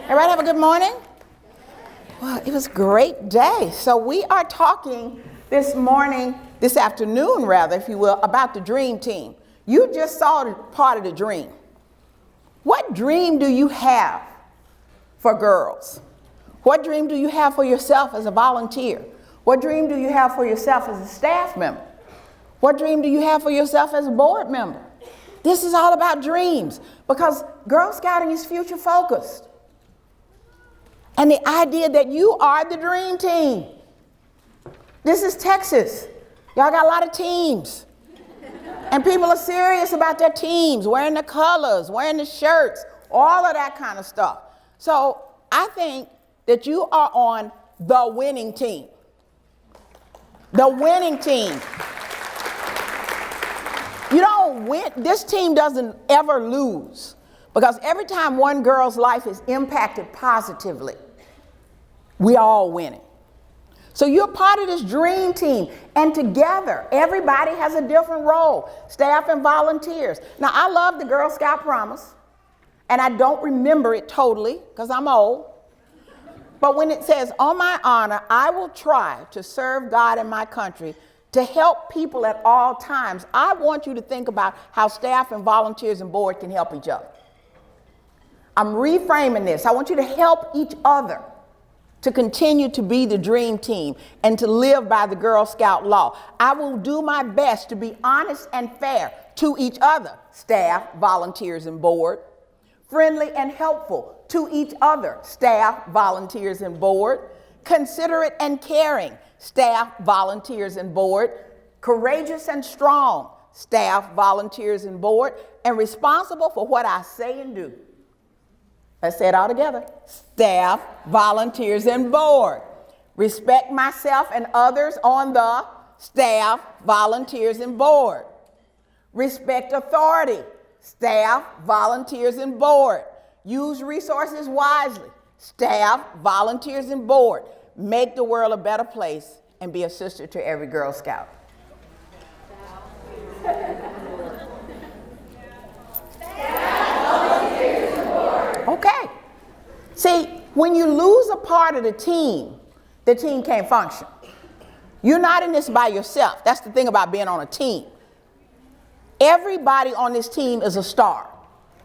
Everybody have a good morning? Well, it was a great day. So we are talking this afternoon, if you will, about the dream team. You just saw part of the dream. What dream do you have for girls? What dream do you have for yourself as a volunteer? What dream do you have for yourself as a staff member? What dream do you have for yourself as a board member? This is all about dreams, because Girl Scouting is future focused. And the idea that you are the dream team. This is Texas. Y'all got a lot of teams. And people are serious about their teams, wearing the colors, wearing the shirts, all of that kind of stuff. So I think that you are on the winning team. The winning team. You don't win. This team doesn't ever lose, because every time one girl's life is impacted positively, we all winning. So you're part of this dream team, and together, everybody has a different role, staff and volunteers. Now, I love the Girl Scout Promise, and I don't remember it totally because I'm old. But when it says, "On my honor, I will try to serve God and my country, to help people at all times," I want you to think about how staff and volunteers and board can help each other. I'm reframing this. I want you to help each other to continue to be the dream team and to live by the Girl Scout law. I will do my best to be honest and fair to each other, staff, volunteers, and board. Friendly and helpful to each other, staff, volunteers, and board. Considerate and caring, staff, volunteers, and board. Courageous and strong, staff, volunteers, and board. And responsible for what I say and do. Let's say it all together. Staff, volunteers, and board. Respect myself and others on the staff, volunteers, and board. Respect authority, staff, volunteers, and board. Use resources wisely, staff, volunteers, and board. Make the world a better place and be a sister to every Girl Scout. Okay. See, when you lose a part of the team can't function. You're not in this by yourself. That's the thing about being on a team. Everybody on this team is a star,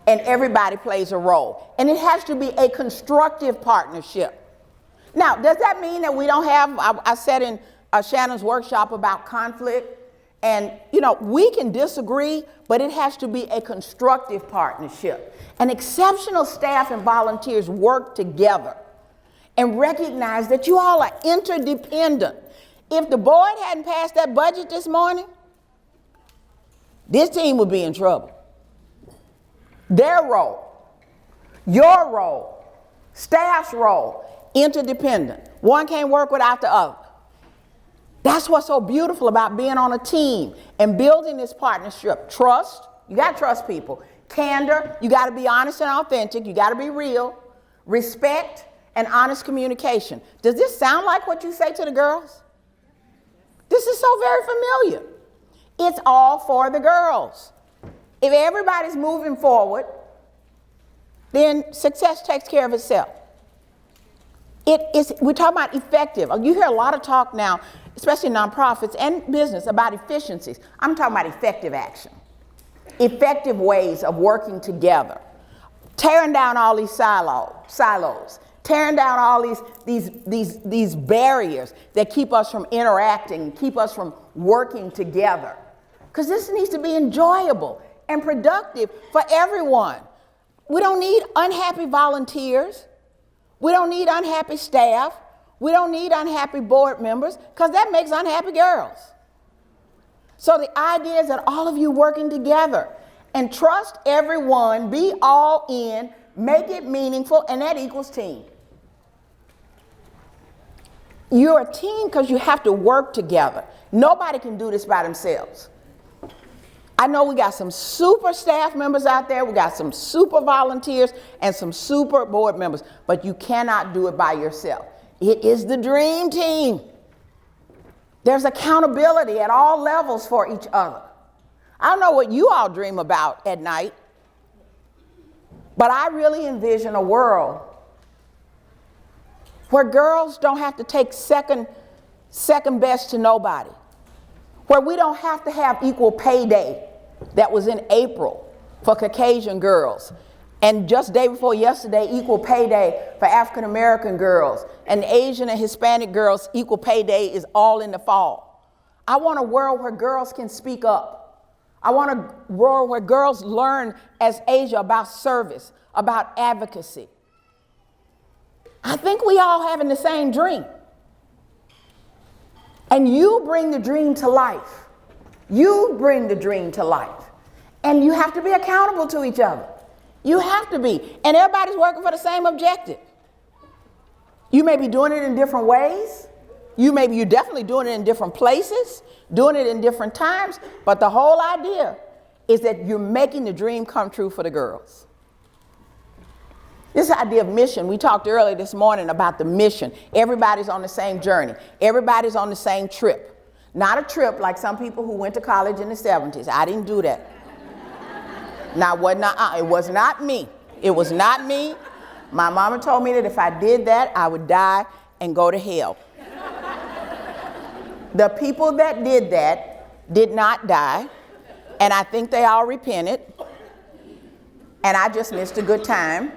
and everybody plays a role. And it has to be a constructive partnership. Now, does that mean that we don't have, I said in Shannon's workshop about conflict, and, we can disagree, but it has to be a constructive partnership. And exceptional staff and volunteers work together and recognize that you all are interdependent. If the board hadn't passed that budget this morning, this team would be in trouble. Their role, your role, staff's role, interdependent. One can't work without the other. That's what's so beautiful about being on a team and building this partnership. Trust, you got to trust people. Candor, you got to be honest and authentic. You got to be real. Respect and honest communication. Does this sound like what you say to the girls? This is so very familiar. It's all for the girls. If everybody's moving forward, then success takes care of itself. We're talking about effective. You hear a lot of talk now, especially nonprofits and business, about efficiencies. I'm talking about effective action. Effective ways of working together. Tearing down all these silos. Tearing down all these barriers that keep us from interacting, keep us from working together. Because this needs to be enjoyable and productive for everyone. We don't need unhappy volunteers. We don't need unhappy staff. We don't need unhappy board members, because that makes unhappy girls. So the idea is that all of you working together and trust everyone, be all in, make it meaningful, and that equals team. You're a team because you have to work together. Nobody can do this by themselves. I know we got some super staff members out there, we got some super volunteers, and some super board members, but you cannot do it by yourself. It is the dream team. There's accountability at all levels for each other. I don't know what you all dream about at night, but I really envision a world where girls don't have to take second best to nobody, where we don't have to have equal pay day that was in April for Caucasian girls, and just day before yesterday, equal pay day for African American girls, and Asian and Hispanic girls, equal pay day is all in the fall. I want a world where girls can speak up. I want a world where girls learn as Asia about service, about advocacy. I think we all having the same dream. And you bring the dream to life. You bring the dream to life. And you have to be accountable to each other. You have to be. And everybody's working for the same objective. You may be doing it in different ways. You're definitely doing it in different places, doing it in different times. But the whole idea is that you're making the dream come true for the girls. This idea of mission, we talked earlier this morning about the mission. Everybody's on the same journey. Everybody's on the same trip. Not a trip like some people who went to college in the 70s. I didn't do that. Now, it was not me. It was not me. My mama told me that if I did that, I would die and go to hell. The people that did that did not die, and I think they all repented, and I just missed a good time.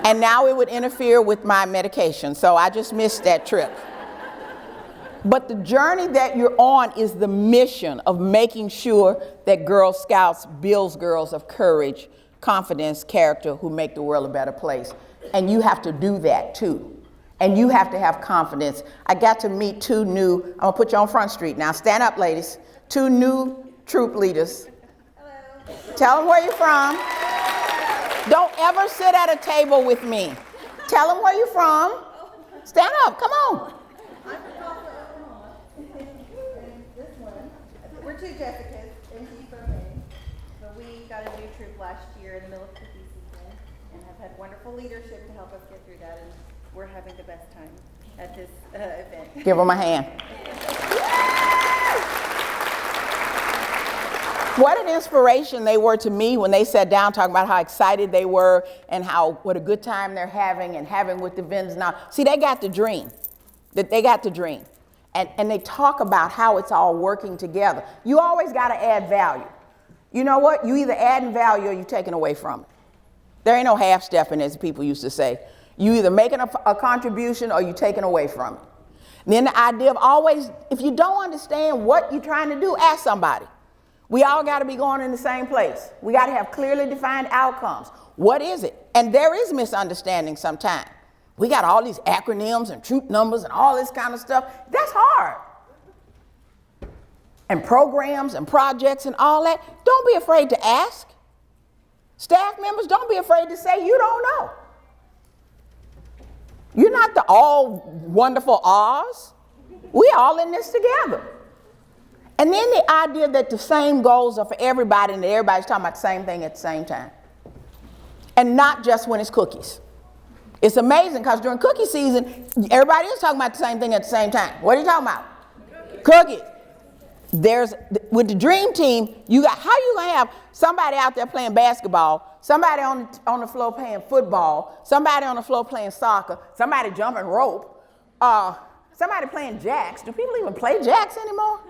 And now it would interfere with my medication, so I just missed that trip. But the journey that you're on is the mission of making sure that Girl Scouts builds girls of courage, confidence, character, who make the world a better place. And you have to do that too. And you have to have confidence. I got to meet two new, I'm gonna put you on Front Street now. Stand up, ladies. Two new troop leaders. Hello. Tell them where you're from. Don't ever sit at a table with me. Tell them where you're from. Stand up, come on. We're two Jessicas, and she's from Maine. But we got a new troop last year in the middle of cookie season and have had wonderful leadership to help us get through that, and we're having the best time at this event. Give them a hand. What an inspiration they were to me when they sat down talking about how excited they were and what a good time they're having and having with the vendors now. See, they got the dream. They got the dream. And they talk about how it's all working together. You always got to add value. You know what? You either adding value or you're taking away from it. There ain't no half-stepping, as people used to say. You either making a contribution or you're taking away from it. And then the idea of always, if you don't understand what you're trying to do, ask somebody. We all got to be going in the same place. We got to have clearly defined outcomes. What is it? And there is misunderstanding sometimes. We got all these acronyms and troop numbers and all this kind of stuff. That's hard. And programs and projects and all that. Don't be afraid to ask. Staff members, don't be afraid to say you don't know. You're not the all wonderful Oz. We all in this together. And then the idea that the same goals are for everybody and that everybody's talking about the same thing at the same time. And not just when it's cookies. It's amazing because during cookie season, everybody is talking about the same thing at the same time. What are you talking about? Cookies. With the dream team, how you gonna have somebody out there playing basketball, somebody on the floor playing football, somebody on the floor playing soccer, somebody jumping rope, somebody playing jacks. Do people even play jacks anymore?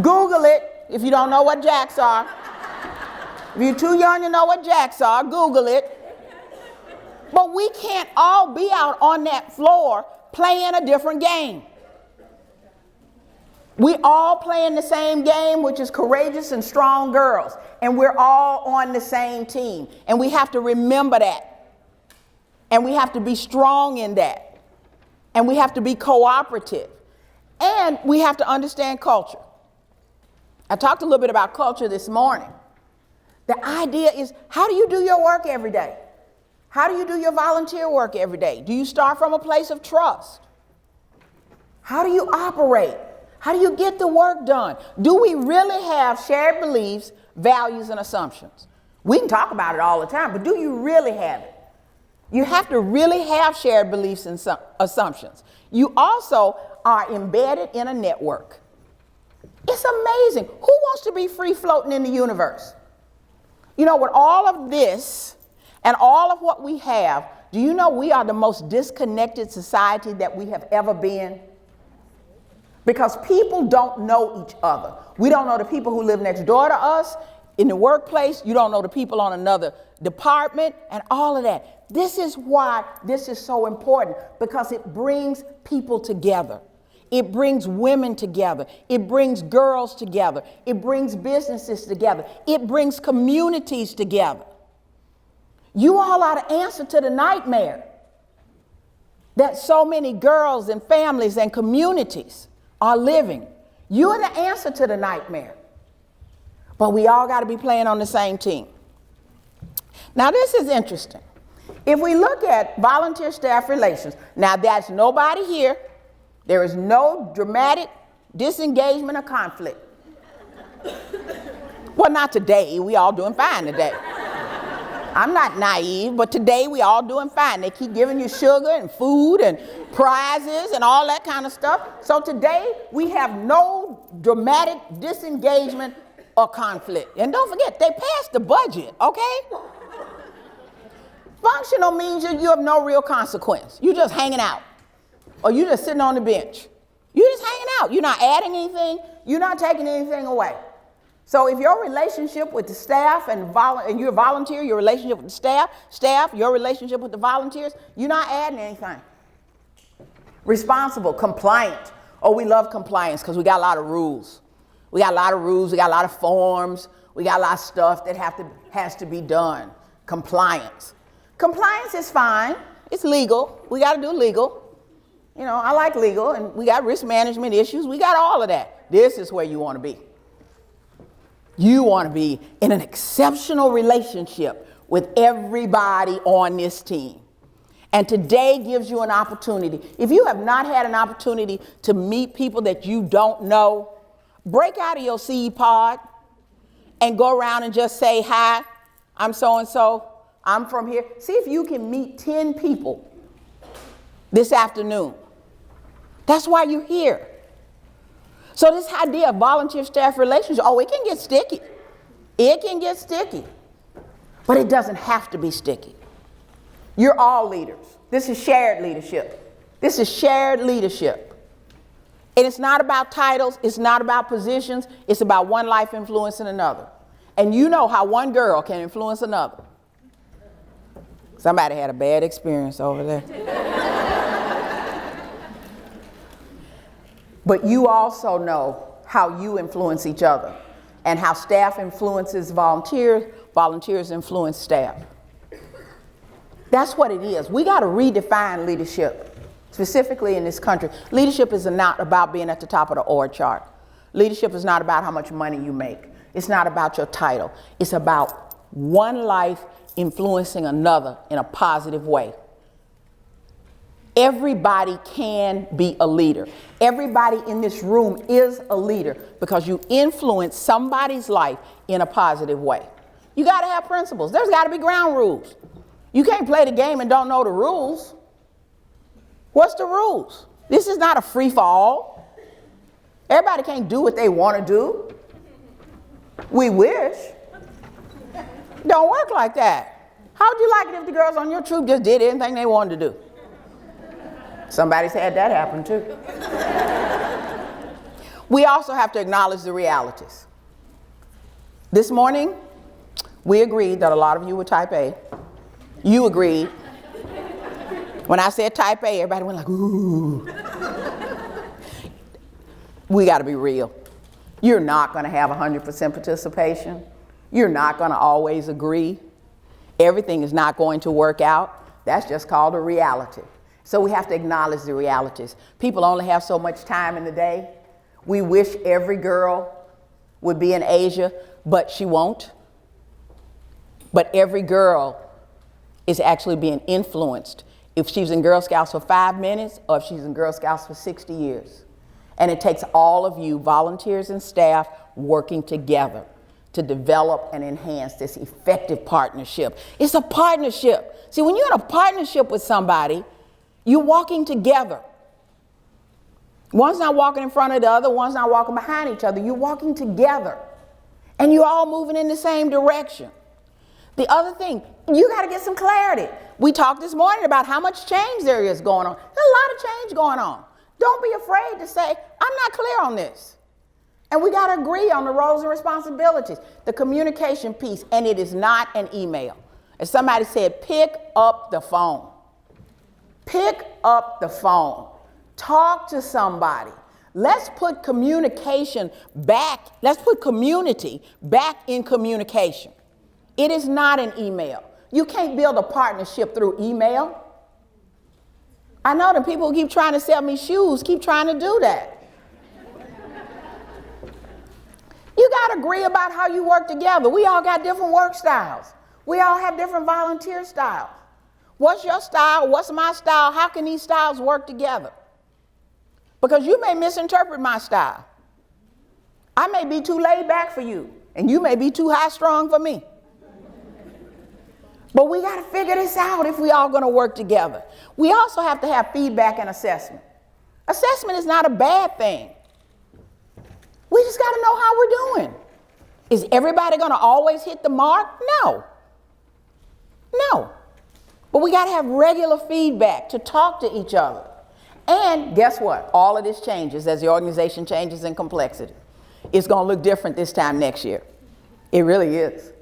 Google it if you don't know what jacks are. If you're too young to know what jacks are, Google it. But we can't all be out on that floor playing a different game. We all playing the same game, which is courageous and strong girls. And we're all on the same team. And we have to remember that. And we have to be strong in that. And we have to be cooperative. And we have to understand culture. I talked a little bit about culture this morning. The idea is, how do you do your work every day? How do you do your volunteer work every day? Do you start from a place of trust? How do you operate? How do you get the work done? Do we really have shared beliefs, values, and assumptions? We can talk about it all the time, but do you really have it? You have to really have shared beliefs and assumptions. You also are embedded in a network. It's amazing. Who wants to be free floating in the universe? You know, with all of this and all of what we have, Do you know we are the most disconnected society that we have ever been? Because people don't know each other. We don't know the people who live next door to us in the workplace. You don't know the people on another department and all of that. This is why this is so important, because it brings people together. It brings women together. It brings girls together. It brings businesses together. It brings communities together. You all are the answer to the nightmare that so many girls and families and communities are living. You are the answer to the nightmare. But we all got to be playing on the same team. Now, this is interesting. If we look at volunteer staff relations, now that's nobody here. There is no dramatic disengagement or conflict. Well, not today. We all doing fine today. I'm not naive, but today we all doing fine. They keep giving you sugar and food and prizes and all that kind of stuff. So today we have no dramatic disengagement or conflict. And don't forget, they passed the budget, okay? Functional means you have no real consequence. You're just hanging out. Or you're just sitting on the bench. You're just hanging out. You're not adding anything. You're not taking anything away. So if your relationship with the staff and you're a volunteer, your relationship with the staff, your relationship with the volunteers, you're not adding anything. Responsible, compliant. Oh, we love compliance because we got a lot of rules. We got a lot of rules. We got a lot of forms. We got a lot of stuff that has to be done. Compliance. Compliance is fine. It's legal. We got to do legal. You know, I like legal, and we got risk management issues. We got all of that. This is where you want to be. You want to be in an exceptional relationship with everybody on this team. And today gives you an opportunity. If you have not had an opportunity to meet people that you don't know, break out of your seed pod and go around and just say, hi, I'm so-and-so, I'm from here. See if you can meet 10 people this afternoon. That's why you're here. So this idea of volunteer staff relations, oh, it can get sticky. It can get sticky. But it doesn't have to be sticky. You're all leaders. This is shared leadership. This is shared leadership. And it's not about titles. It's not about positions. It's about one life influencing another. And you know how one girl can influence another. Somebody had a bad experience over there. But you also know how you influence each other and how staff influences volunteers, volunteers influence staff. That's what it is. We got to redefine leadership, specifically in this country. Leadership is not about being at the top of the org chart. Leadership is not about how much money you make. It's not about your title. It's about one life influencing another in a positive way. Everybody can be a leader. Everybody in this room is a leader because you influence somebody's life in a positive way. You got to have principles. There's got to be ground rules. You can't play the game and don't know the rules. What's the rules? This is not a free-for-all. Everybody can't do what they want to do. We wish. Don't work like that. How would you like it if the girls on your troop just did anything they wanted to do? Somebody's had that happen too. We also have to acknowledge the realities. This morning, we agreed that a lot of you were type A. You agreed. When I said type A, everybody went like, ooh. We got to be real. You're not going to have 100% participation. You're not going to always agree. Everything is not going to work out. That's just called a reality. So we have to acknowledge the realities. People only have so much time in the day. We wish every girl would be in Asia, but she won't. But every girl is actually being influenced if she's in Girl Scouts for 5 minutes or if she's in Girl Scouts for 60 years. And it takes all of you, volunteers and staff, working together to develop and enhance this effective partnership. It's a partnership. See, when you're in a partnership with somebody, you're walking together. One's not walking in front of the other, one's not walking behind each other. You're walking together. And you're all moving in the same direction. The other thing, you got to get some clarity. We talked this morning about how much change there is going on. There's a lot of change going on. Don't be afraid to say, I'm not clear on this. And we got to agree on the roles and responsibilities, the communication piece, and it is not an email. As somebody said, pick up the phone. Pick up the phone. Talk to somebody. Let's put communication back. Let's put community back in communication. It is not an email. You can't build a partnership through email. I know the people who keep trying to sell me shoes keep trying to do that. You got to agree about how you work together. We all got different work styles. We all have different volunteer styles. What's your style? What's my style? How can these styles work together? Because you may misinterpret my style. I may be too laid back for you, and you may be too high strung for me. But we got to figure this out if we all going to work together. We also have to have feedback and assessment. Assessment is not a bad thing. We just got to know how we're doing. Is everybody going to always hit the mark? No. No. But we got to have regular feedback to talk to each other. And guess what? All of this changes as the organization changes in complexity. It's going to look different this time next year. It really is.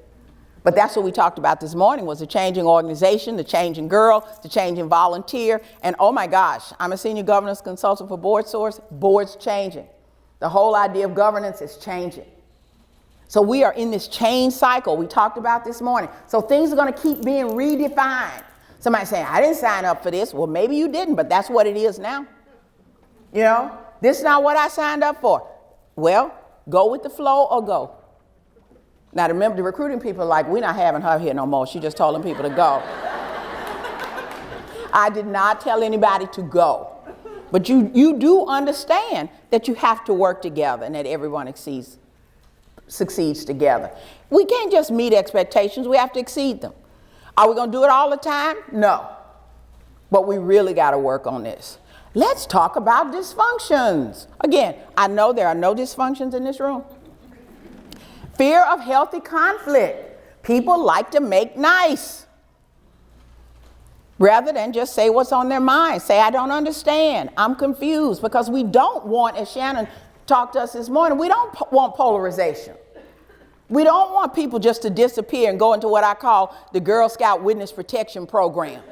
But that's what we talked about this morning, was the changing organization, the changing girl, the changing volunteer. And oh my gosh, I'm a senior governance consultant for BoardSource. Board's changing. The whole idea of governance is changing. So we are in this change cycle we talked about this morning. So things are going to keep being redefined. Somebody saying, I didn't sign up for this. Well, maybe you didn't, but that's what it is now. You know, this is not what I signed up for. Well, go with the flow or go. Now, remember, the recruiting people are like, we're not having her here no more. She just told them people to go. I did not tell anybody to go. But you do understand that you have to work together and that everyone succeeds together. We can't just meet expectations. We have to exceed them. Are we going to do it all the time? No. But we really got to work on this. Let's talk about dysfunctions. Again, I know there are no dysfunctions in this room. Fear of healthy conflict. People like to make nice rather than just say what's on their mind. Say, I don't understand. I'm confused. Because we don't want, as Shannon talked to us this morning, we don't want polarization. We don't want people just to disappear and go into what I call the Girl Scout Witness Protection Program.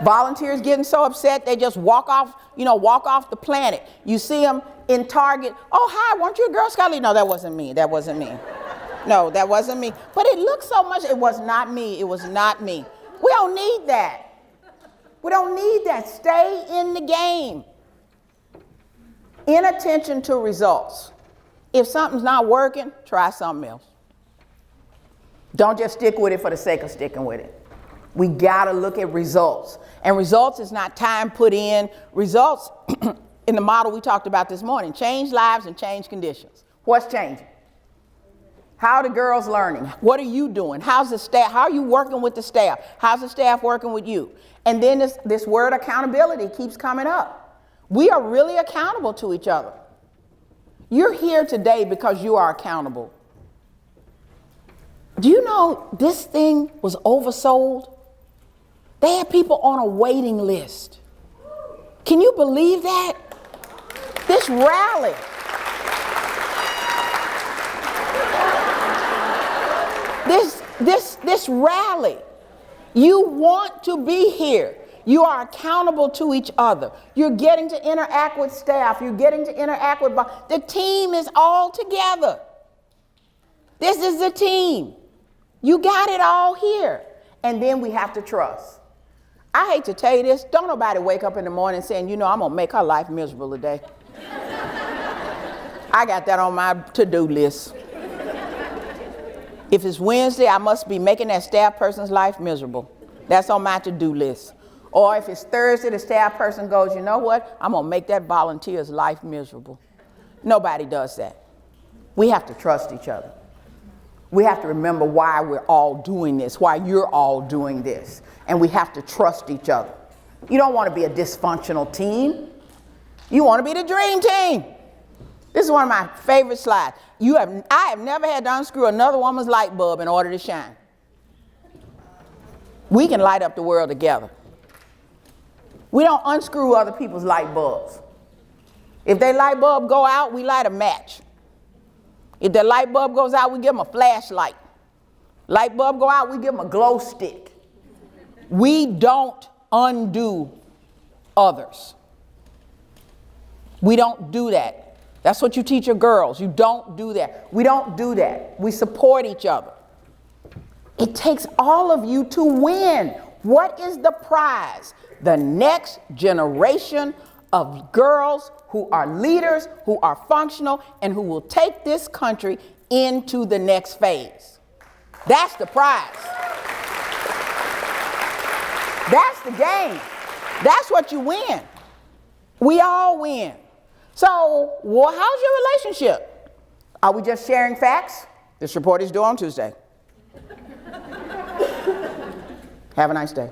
Volunteers getting so upset they just walk off the planet. You see them in Target. Oh, hi, weren't you a Girl Scout leader? No, that wasn't me. That wasn't me. No, that wasn't me. But it looked so much. It was not me. It was not me. We don't need that. We don't need that. Stay in the game. Inattention to results. If something's not working, try something else. Don't just stick with it for the sake of sticking with it. We got to look at results. And results is not time put in. Results, in the model we talked about this morning, change lives and change conditions. What's changing? How are the girls learning? What are you doing? How's the staff? How are you working with the staff? How's the staff working with you? And then this word accountability keeps coming up. We are really accountable to each other. You're here today because you are accountable. Do you know this thing was oversold? They had people on a waiting list. Can you believe that? This rally. This rally. You want to be here. You are accountable to each other. You're getting to interact with staff. You're getting to interact with, the team is all together. This is the team. You got it all here. And then we have to trust. I hate to tell you this. Don't nobody wake up in the morning saying, I'm going to make her life miserable today. I got that on my to-do list. If it's Wednesday, I must be making that staff person's life miserable. That's on my to-do list. Or if it's Thursday, the staff person goes, you know what? I'm going to make that volunteer's life miserable. Nobody does that. We have to trust each other. We have to remember why we're all doing this, why you're all doing this. And we have to trust each other. You don't want to be a dysfunctional team. You want to be the dream team. This is one of my favorite slides. I have never had to unscrew another woman's light bulb in order to shine. We can light up the world together. We don't unscrew other people's light bulbs. If their light bulb go out, we light a match. If their light bulb goes out, we give them a flashlight. Light bulb go out, we give them a glow stick. We don't undo others. We don't do that. That's what you teach your girls. You don't do that. We don't do that. We support each other. It takes all of you to win. What is the prize? The next generation of girls who are leaders, who are functional, and who will take this country into the next phase. That's the prize. That's the game. That's what you win. We all win. So, well, how's your relationship? Are we just sharing facts? This report is due on Tuesday. Have a nice day.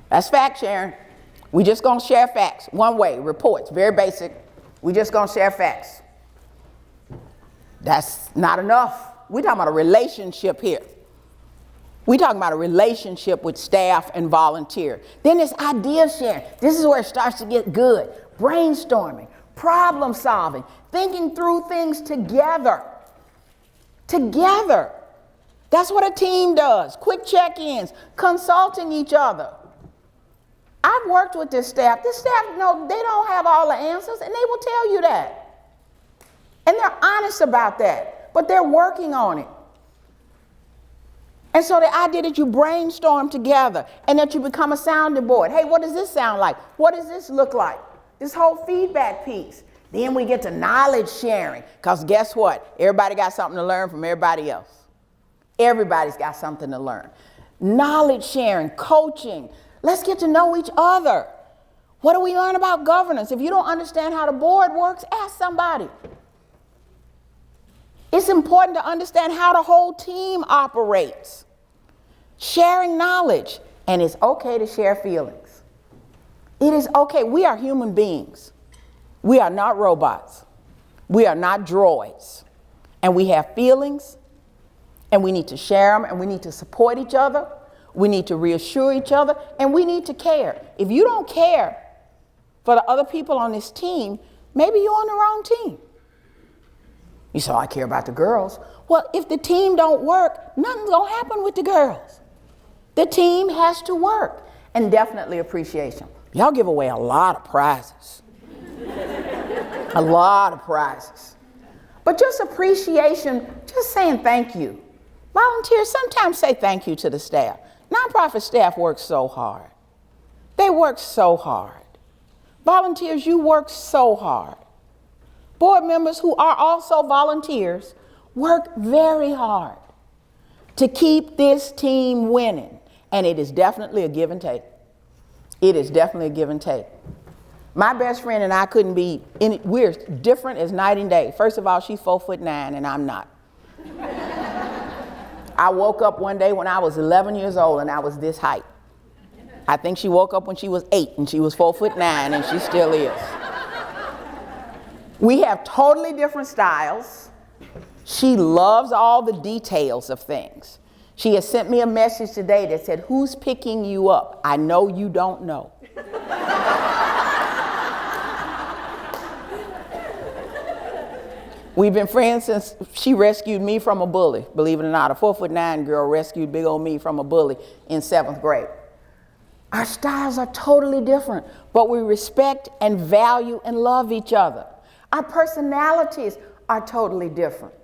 That's fact sharing. We just gonna share facts. One way, reports, very basic. We just gonna share facts. That's not enough. We're talking about a relationship here. We're talking about a relationship with staff and volunteer. Then there's idea sharing. This is where it starts to get good. Brainstorming, problem solving, thinking through things together. Together. That's what a team does. Quick check-ins, consulting each other. I've worked with this staff. This staff, they don't have all the answers, and they will tell you that. And they're honest about that, but they're working on it. And so the idea that you brainstorm together and that you become a sounding board. Hey, what does this sound like? What does this look like? This whole feedback piece. Then we get to knowledge sharing, because guess what? Everybody got something to learn from everybody else. Everybody's got something to learn. Knowledge sharing, coaching. Let's get to know each other. What do we learn about governance? If you don't understand how the board works, ask somebody. It's important to understand how the whole team operates. Sharing knowledge. And it's okay to share feelings. It is okay. We are human beings. We are not robots. We are not droids. And we have feelings. And we need to share them. And we need to support each other. We need to reassure each other, and we need to care. If you don't care for the other people on this team, maybe you're on the wrong team. You say, I care about the girls. Well, if the team don't work, nothing's going to happen with the girls. The team has to work. And definitely appreciation. Y'all give away a lot of prizes. A lot of prizes. But just appreciation, just saying thank you. Volunteers sometimes say thank you to the staff. Nonprofit staff work so hard. They work so hard. Volunteers, you work so hard. Board members who are also volunteers work very hard to keep this team winning. And it is definitely a give and take. It is definitely a give and take. My best friend and I couldn't be, we're different as night and day. First of all, she's 4'9" and I'm not. I woke up one day when I was 11 years old and I was this height. I think she woke up when she was 8 and she was 4'9" and she still is. We have totally different styles. She loves all the details of things. She has sent me a message today that said, who's picking you up? I know you don't know. We've been friends since she rescued me from a bully. Believe it or not, a 4'9" girl rescued big old me from a bully in 7th grade. Our styles are totally different, but we respect and value and love each other. Our personalities are totally different.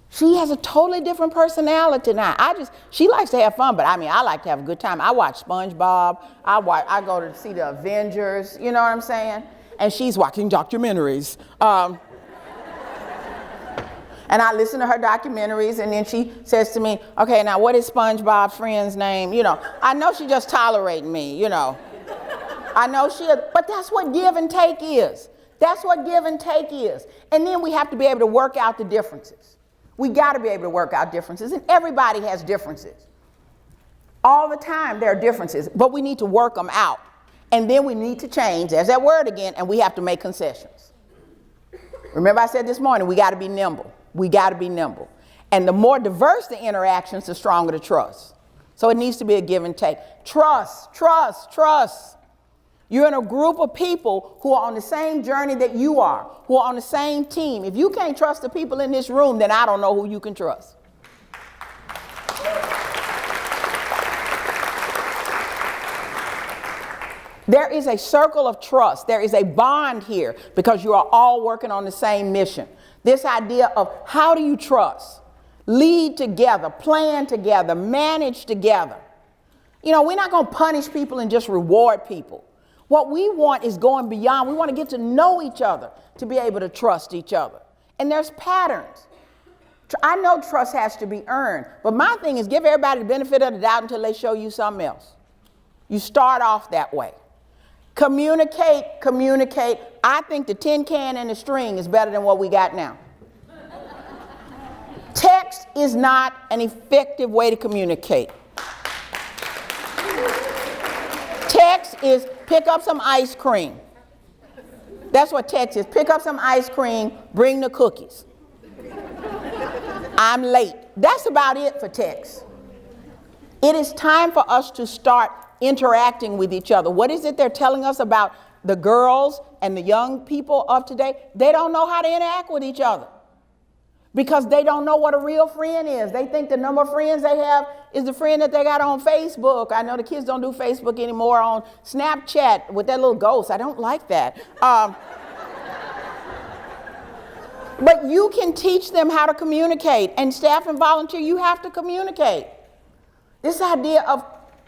She has a totally different personality now. She likes to have fun, but I like to have a good time. I watch SpongeBob. I go to see the Avengers, you know what I'm saying? And she's watching documentaries. And I listen to her documentaries, and then she says to me, okay, now what is SpongeBob's friend's name? I know she just tolerating me, I know but that's what give and take is. That's what give and take is. And then we have to be able to work out the differences. We got to be able to work out differences, and everybody has differences. All the time there are differences, but we need to work them out. And then we need to change, there's that word again, and we have to make concessions. Remember I said this morning, we got to be nimble. We got to be nimble. And the more diverse the interactions, the stronger the trust. So it needs to be a give and take. Trust, trust, trust. You're in a group of people who are on the same journey that you are, who are on the same team. If you can't trust the people in this room, then I don't know who you can trust. There is a circle of trust. There is a bond here because you are all working on the same mission. This idea of how do you trust? Lead together, plan together, manage together. You know, we're not going to punish people and just reward people. What we want is going beyond. We want to get to know each other to be able to trust each other. And there's patterns. I know trust has to be earned, but my thing is give everybody the benefit of the doubt until they show you something else. You start off that way. Communicate, communicate. I think the tin can and the string is better than what we got now. Text is not an effective way to communicate. Text is pick up some ice cream. That's what text is. Pick up some ice cream, bring the cookies. I'm late. That's about it for text. It is time for us to start interacting with each other. What is it they're telling us about the girls and the young people of today? They don't know how to interact with each other because they don't know what a real friend is. They think the number of friends they have is the friend that they got on Facebook. I know the kids don't do Facebook anymore, on Snapchat with that little ghost. I don't like that. But you can teach them how to communicate, and staff and volunteer, you have to communicate. This idea of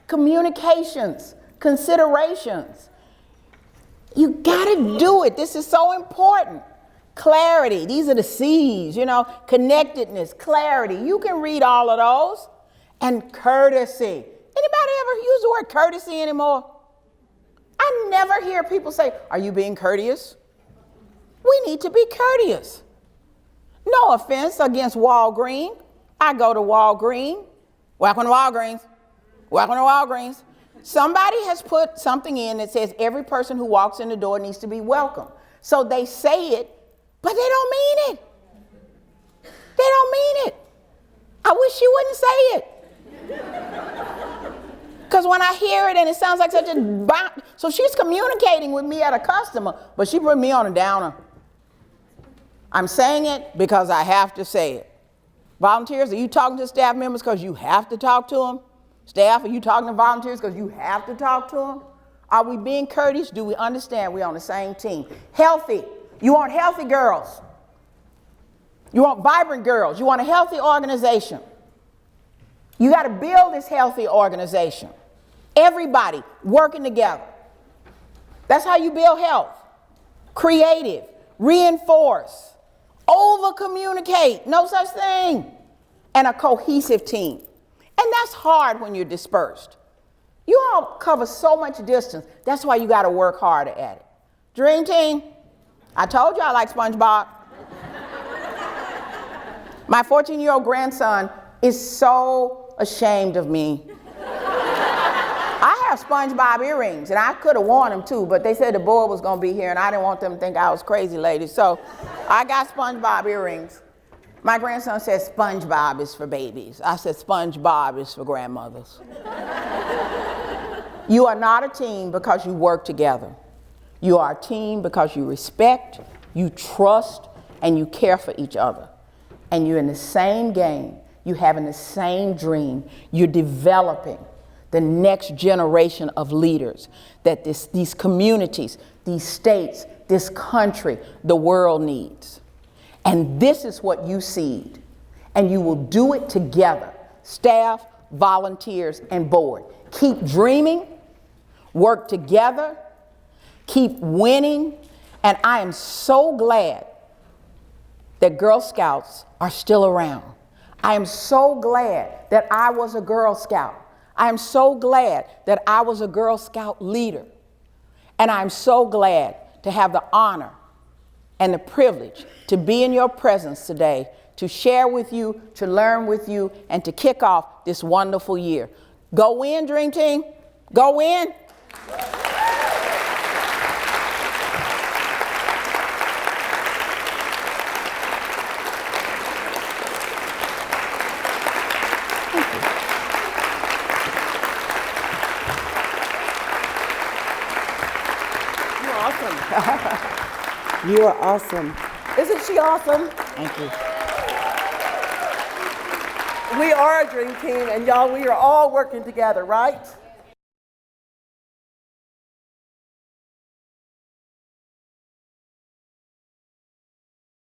communications, considerations. You gotta do it. This is so important. Clarity, these are the C's, you know, connectedness, clarity. You can read all of those. And courtesy. Anybody ever use the word courtesy anymore? I never hear people say, are you being courteous? We need to be courteous. No offense against Walgreens. I go to Walgreens. Welcome to Walgreens. Welcome to Walgreens. Somebody has put something in that says every person who walks in the door needs to be welcome. So they say it, but they don't mean it. They don't mean it. I wish you wouldn't say it. Because when I hear it and it sounds like such a so she's communicating with me at a customer, but she put me on a downer. I'm saying it because I have to say it. Volunteers, are you talking to staff members because you have to talk to them? Staff, are you talking to volunteers because you have to talk to them? Are we being courteous? Do we understand we're on the same team? Healthy. You want healthy girls. You want vibrant girls. You want a healthy organization. You got to build this healthy organization. Everybody working together. That's how you build health. Creative, reinforce, over-communicate, no such thing. And a cohesive team. And that's hard when you're dispersed. You all cover so much distance. That's why you got to work harder at it. Dream team, I told you I like SpongeBob. My 14-year-old grandson is so ashamed of me. I have SpongeBob earrings, and I could have worn them too, but they said the boy was going to be here, and I didn't want them to think I was crazy lady, so I got SpongeBob earrings. My grandson says SpongeBob is for babies. I said SpongeBob is for grandmothers. You are not a team because you work together. You are a team because you respect, you trust, and you care for each other. And you're in the same game. You're having the same dream. You're developing the next generation of leaders that these communities, these states, this country, the world needs. And this is what you seed. And you will do it together, staff, volunteers, and board. Keep dreaming, work together, keep winning. And I am so glad that Girl Scouts are still around. I am so glad that I was a Girl Scout. I am so glad that I was a Girl Scout leader. And I'm so glad to have the honor and the privilege to be in your presence today, to share with you, to learn with you, and to kick off this wonderful year. Go win, Dream Team. Go win. You're awesome. You are awesome. Isn't she awesome? Thank you. We are a dream team, and y'all, we are all working together, right?